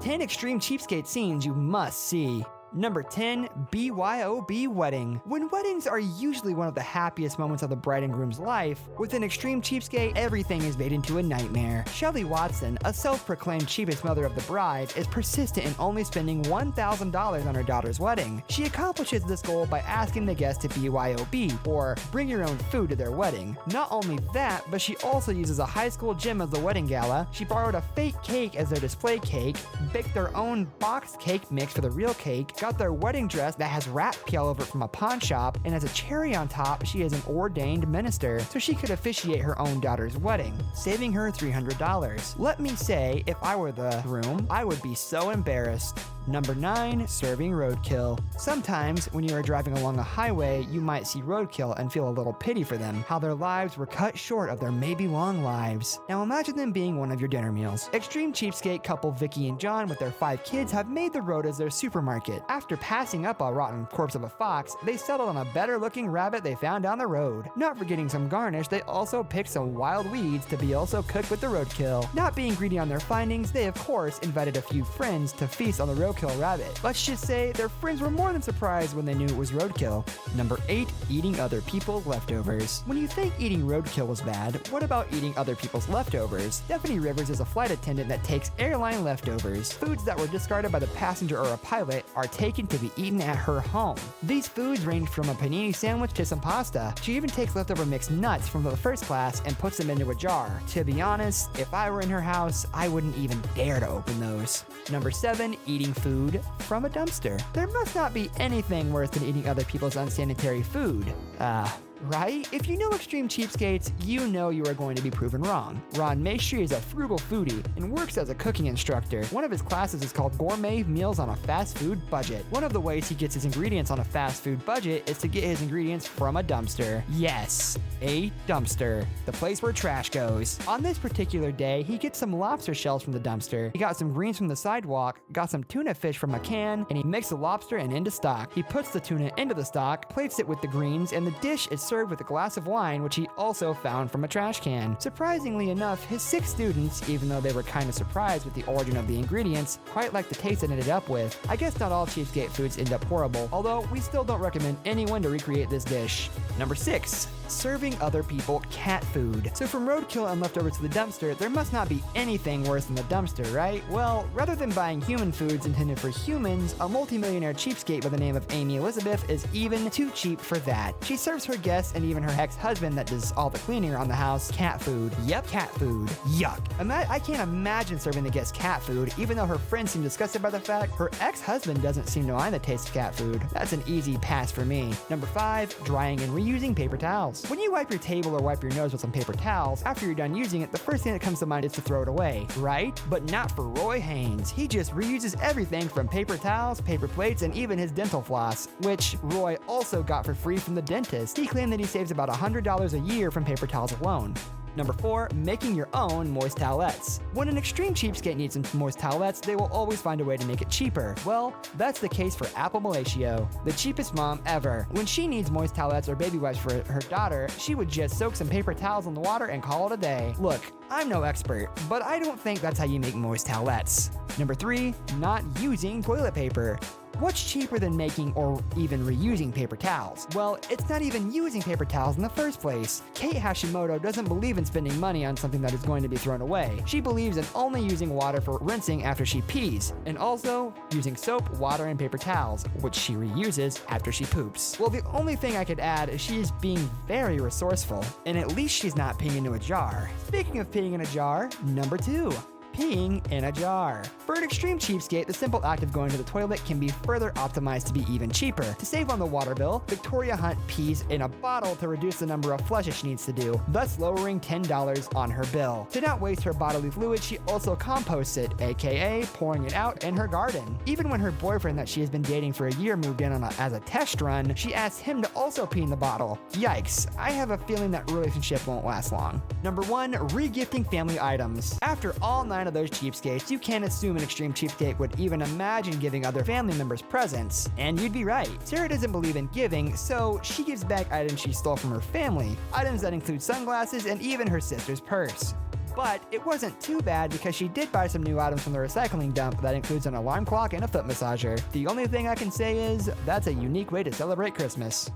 10 extreme cheapskate scenes you must see. Number 10, BYOB wedding. When weddings are usually one of the happiest moments of the bride and groom's life, with an extreme cheapskate, everything is made into a nightmare. Shelley Watson, a self-proclaimed cheapest mother of the bride, is persistent in only spending $1,000 on her daughter's wedding. She accomplishes this goal by asking the guests to BYOB, or bring your own food to their wedding. Not only that, but she also uses a high school gym as the wedding gala. She borrowed a fake cake as their display cake, baked their own boxed cake mix for the real cake, got their wedding dress that has rat pee all over it from a pawn shop, and as a cherry on top, she is an ordained minister, so she could officiate her own daughter's wedding, saving her $300. Let me say, if I were the groom, I would be so embarrassed. Number 9, serving roadkill. Sometimes, when you are driving along a highway, you might see roadkill and feel a little pity for them, how their lives were cut short of their maybe long lives. Now imagine them being one of your dinner meals. Extreme cheapskate couple Vicky and John with their 5 kids have made the road as their supermarket. After passing up a rotten corpse of a fox, they settled on a better looking rabbit they found down the road. Not forgetting some garnish, they also picked some wild weeds to be also cooked with the roadkill. Not being greedy on their findings, they of course invited a few friends to feast on the roadkill rabbit. Let's just say their friends were more than surprised when they knew it was roadkill. Number 8, eating other people's leftovers. When you think eating roadkill was bad, what about eating other people's leftovers? Stephanie Rivers is a flight attendant that takes airline leftovers. Foods that were discarded by the passenger or a pilot are taken to be eaten at her home. These foods range from a panini sandwich to some pasta. She even takes leftover mixed nuts from the first class and puts them into a jar. To be honest, if I were in her house, I wouldn't even dare to open those. Number 7, eating food from a dumpster. There must not be anything worse than eating other people's unsanitary food. Right? If you know extreme cheapskates, you know you are going to be proven wrong. Ron Maestri is a frugal foodie and works as a cooking instructor. One of his classes is called Gourmet Meals on a Fast Food Budget. One of the ways he gets his ingredients on a fast food budget is to get his ingredients from a dumpster. Yes, a dumpster. The place where trash goes. On this particular day, he gets some lobster shells from the dumpster. He got some greens from the sidewalk, got some tuna fish from a can, and he mixed the lobster and into stock. He puts the tuna into the stock, plates it with the greens, and the dish is served with a glass of wine, which he also found from a trash can. Surprisingly enough, his 6 students, even though they were kind of surprised with the origin of the ingredients, quite liked the taste it ended up with. I guess not all cheapskate foods end up horrible, although we still don't recommend anyone to recreate this dish. Number 6, serving other people cat food. So from roadkill and leftovers to the dumpster, there must not be anything worse than the dumpster, right? Well, rather than buying human foods intended for humans, a multimillionaire cheapskate by the name of Amy Elizabeth is even too cheap for that. She serves her guests and even her ex-husband that does all the cleaning around the house cat food. Yep, cat food. Yuck. I can't imagine serving the guests cat food, even though her friends seem disgusted by the fact her ex-husband doesn't seem to mind the taste of cat food. That's an easy pass for me. Number 5, drying and reusing paper towels. When you wipe your table or wipe your nose with some paper towels, after you're done using it, the first thing that comes to mind is to throw it away, right? But not for Roy Haynes. He just reuses everything from paper towels, paper plates, and even his dental floss, which Roy also got for free from the dentist. He claimed that he saves about $100 a year from paper towels alone. Number 4, making your own moist towelettes. When an extreme cheapskate needs some moist towelettes, they will always find a way to make it cheaper. Well, that's the case for Apple Malatio, the cheapest mom ever. When she needs moist towelettes or baby wipes for her daughter, she would just soak some paper towels in the water and call it a day. Look, I'm no expert, but I don't think that's how you make moist towelettes. Number 3, not using toilet paper. What's cheaper than making or even reusing paper towels? Well, it's not even using paper towels in the first place. Kate Hashimoto doesn't believe in spending money on something that is going to be thrown away. She believes in only using water for rinsing after she pees, and also using soap, water, and paper towels, which she reuses after she poops. Well, the only thing I could add is she is being very resourceful, and at least she's not peeing into a jar. Speaking of peeing in a jar, number 2. Peeing in a jar. For an extreme cheapskate, the simple act of going to the toilet can be further optimized to be even cheaper. To save on the water bill, Victoria Hunt pees in a bottle to reduce the number of flushes she needs to do, thus lowering $10 on her bill. To not waste her bodily fluid, she also composts it, aka pouring it out in her garden. Even when her boyfriend that she has been dating for a year moved in as a test run, she asked him to also pee in the bottle. Yikes, I have a feeling that relationship won't last long. Number 1, regifting family items. After all 9 of those cheapskates, you can't assume an extreme cheapskate would even imagine giving other family members presents. And you'd be right. Sarah doesn't believe in giving, so she gives back items she stole from her family, items that include sunglasses and even her sister's purse. But it wasn't too bad because she did buy some new items from the recycling dump that includes an alarm clock and a foot massager. The only thing I can say is, that's a unique way to celebrate Christmas.